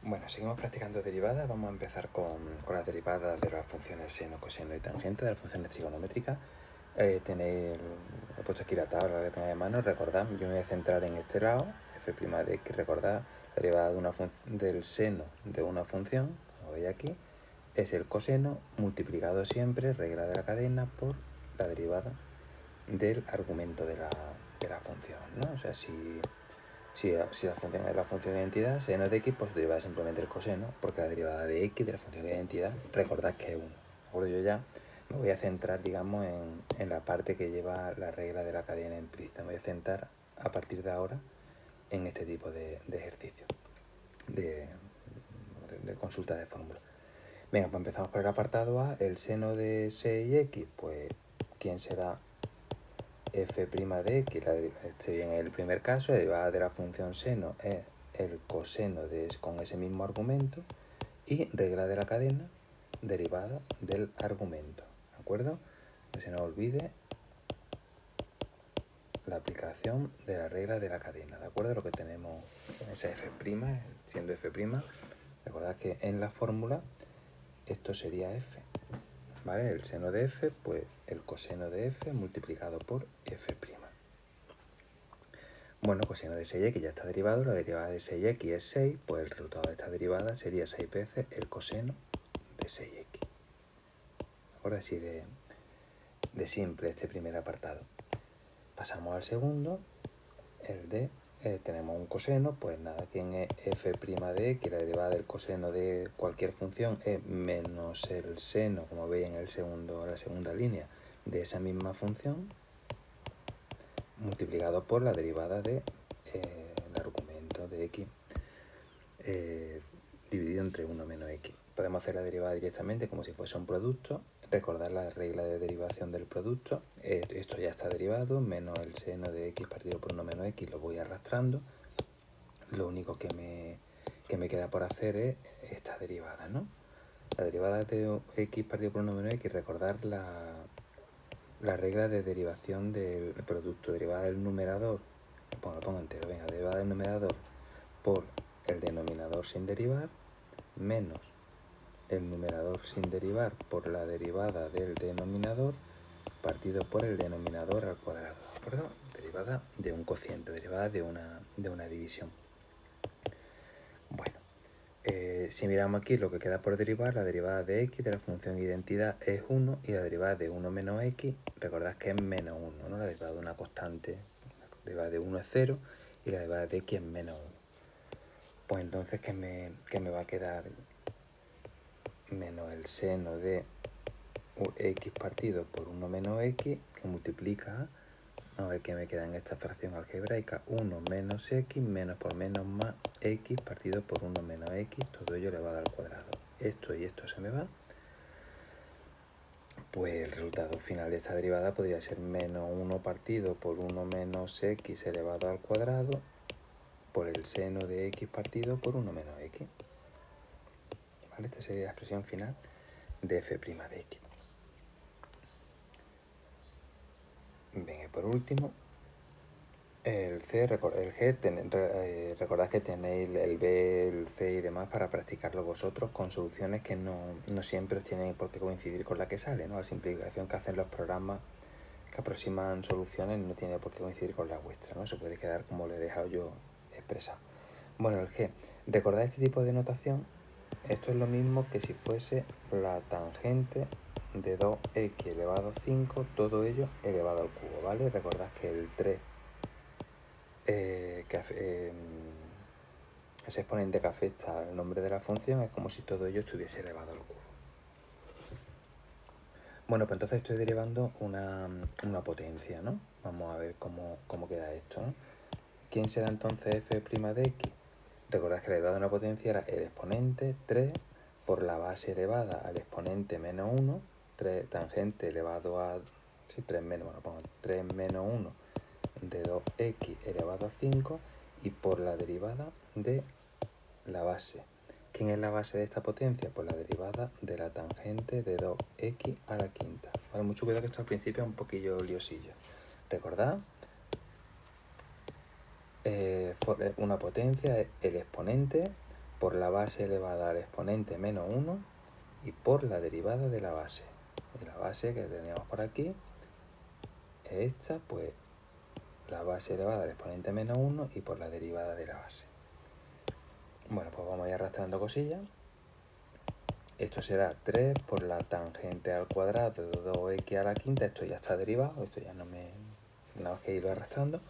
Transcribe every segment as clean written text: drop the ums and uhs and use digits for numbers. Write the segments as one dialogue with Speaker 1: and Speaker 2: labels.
Speaker 1: Bueno, seguimos practicando derivadas. Vamos a empezar con las derivadas de las funciones seno, coseno y tangente, de las funciones trigonométricas. He puesto aquí la tabla que tengo de mano. Recordad, yo me voy a centrar en este lado, f' de x. Recordad, la derivada del seno de una función, como veis aquí, es el coseno multiplicado siempre, regla de la cadena, por la derivada del argumento de la función, ¿no? O sea, si la función es la función de identidad, seno de x, pues derivada simplemente el coseno, porque la derivada de x de la función de identidad, recordad que es 1. ¿De acuerdo? Yo ya me voy a centrar, digamos, en la parte que lleva la regla de la cadena implícita. Me voy a centrar a partir de ahora en este tipo de ejercicio, de consulta de fórmula. Venga, pues empezamos por el apartado A. El seno de 6x, pues, ¿quién será f' de x? Estoy en el primer caso, la derivada de la función seno es el coseno con ese mismo argumento, y regla de la cadena, derivada del argumento, ¿de acuerdo? No se nos olvide la aplicación de la regla de la cadena, ¿de acuerdo? Lo que tenemos en esa f', siendo f', recordad que en la fórmula esto sería f, ¿vale? El seno de f, pues el coseno de f multiplicado por f'. Bueno, coseno de 6x ya está derivado, la derivada de 6x es 6, pues el resultado de esta derivada sería 6 veces el coseno de 6x. Ahora sí de simple este primer apartado. Pasamos al segundo, el de, tenemos un coseno, pues nada, ¿quién es f' de x? La derivada del coseno de cualquier función es menos el seno, como veis en la segunda línea, de esa misma función, multiplicado por la derivada del argumento de x dividido entre 1 menos x. Podemos hacer la derivada directamente como si fuese un producto. Recordar la regla de derivación del producto. Esto ya está derivado, menos el seno de x partido por 1 menos x, lo voy arrastrando. Lo único que me queda por hacer es esta derivada, ¿no? La derivada de x partido por 1 menos x, recordar la regla de derivación del producto, derivada del numerador, lo pongo entero, venga, derivada del numerador por el denominador sin derivar, menos el numerador sin derivar por la derivada del denominador, partido por el denominador al cuadrado, ¿de acuerdo? Derivada de un cociente, derivada de una división. Bueno, si miramos aquí lo que queda por derivar, la derivada de x de la función identidad es 1, y la derivada de 1 menos x, recordad que es menos 1, ¿no? La derivada de una constante, la derivada de 1 es 0, y la derivada de x es menos 1. Pues entonces, ¿qué me va a quedar? Menos el seno de x partido por 1 menos x, que multiplica, a ver qué me queda en esta fracción algebraica, 1 menos x, menos por menos más x partido por 1 menos x, todo ello elevado al cuadrado. Esto y esto se me va. Pues el resultado final de esta derivada podría ser menos 1 partido por 1 menos x elevado al cuadrado por el seno de x partido por 1 menos x. ¿Vale? Esta sería la expresión final de f' de x. Venga, y por último, el G, recordad que tenéis el B, el C y demás para practicarlo vosotros con soluciones que no siempre os tienen por qué coincidir con la que sale, ¿no? La simplificación que hacen los programas que aproximan soluciones no tiene por qué coincidir con la vuestra, ¿no? Se puede quedar como le he dejado yo expresado. Bueno, el G, recordad este tipo de notación. Esto es lo mismo que si fuese la tangente de 2x elevado a 5, todo ello elevado al cubo, ¿vale? Recordad que el 3, ese exponente que afecta al nombre de la función, es como si todo ello estuviese elevado al cubo. Bueno, pues entonces estoy derivando una potencia, ¿no? Vamos a ver cómo queda esto, ¿no? ¿Quién será entonces f' de x? Recordad que la derivada de una potencia era el exponente 3 por la base elevada al exponente menos 1, 3 tangente elevado a, 3 menos, bueno, pongo 3 menos 1 de 2x elevado a 5, y por la derivada de la base. ¿Quién es la base de esta potencia? Pues la derivada de la tangente de 2x a la quinta. Vale, mucho cuidado que esto al principio es un poquillo liosillo. Recordad, una potencia es el exponente por la base elevada al exponente menos 1 y por la derivada de la base. Y la base que teníamos por aquí es esta, pues la base elevada al exponente menos 1 y por la derivada de la base. Bueno, pues vamos a ir arrastrando cosillas. Esto será 3 por la tangente al cuadrado de 2x a la quinta. Esto ya está derivado, esto ya no me... nada más que irlo arrastrando.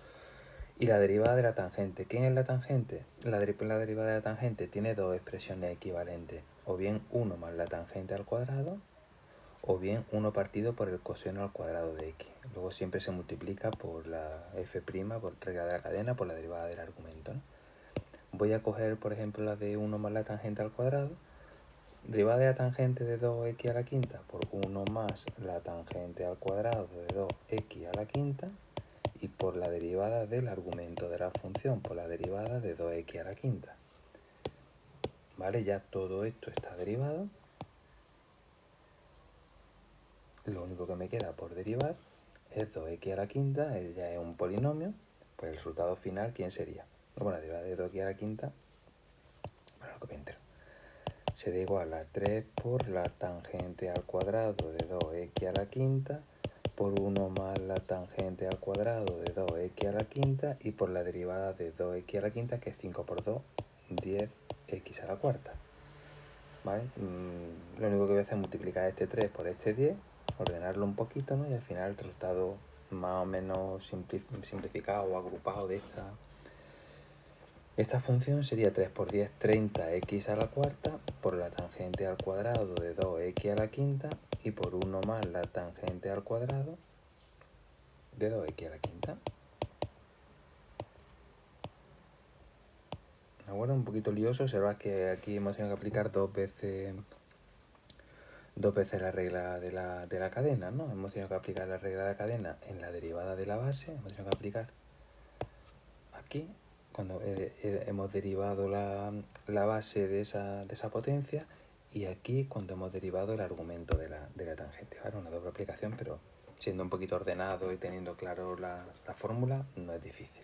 Speaker 1: Y la derivada de la tangente. ¿Quién es la tangente? La derivada de la tangente tiene dos expresiones equivalentes. O bien 1 más la tangente al cuadrado, o bien 1 partido por el coseno al cuadrado de x. Luego siempre se multiplica por la f', por regla de la cadena, por la derivada del argumento, ¿no? Voy a coger, por ejemplo, la de 1 más la tangente al cuadrado. Derivada de la tangente de 2x a la quinta por 1 más la tangente al cuadrado de 2x a la quinta y por la derivada del argumento de la función por la derivada de 2x a la quinta. ¿Vale? Ya todo esto está derivado. Lo único que me queda por derivar es 2x a la quinta, ya es un polinomio, pues el resultado final, ¿quién sería? Bueno, la derivada de 2x a la quinta, bueno, lo copio entero. Será igual a 3 por la tangente al cuadrado de 2x a la quinta por 1 más la tangente al cuadrado de 2x a la quinta y por la derivada de 2x a la quinta, que es 5 por 2, 10x a la cuarta. ¿Vale? Lo único que voy a hacer es multiplicar este 3 por este 10, ordenarlo un poquito, ¿no? Y al final el resultado más o menos simplificado o agrupado de esta función sería 3 por 10, 30x a la cuarta por la tangente al cuadrado de 2x a la quinta y por 1 más la tangente al cuadrado de 2x a la quinta. ¿De acuerdo? Un poquito lioso, observad que aquí hemos tenido que aplicar dos veces la regla de la cadena, ¿no? Hemos tenido que aplicar la regla de la cadena en la derivada de la base, hemos tenido que aplicar aquí, cuando hemos derivado la base de esa potencia, y aquí cuando hemos derivado el argumento de la tangente, ¿vale? Una doble aplicación, pero siendo un poquito ordenado y teniendo claro la fórmula, no es difícil.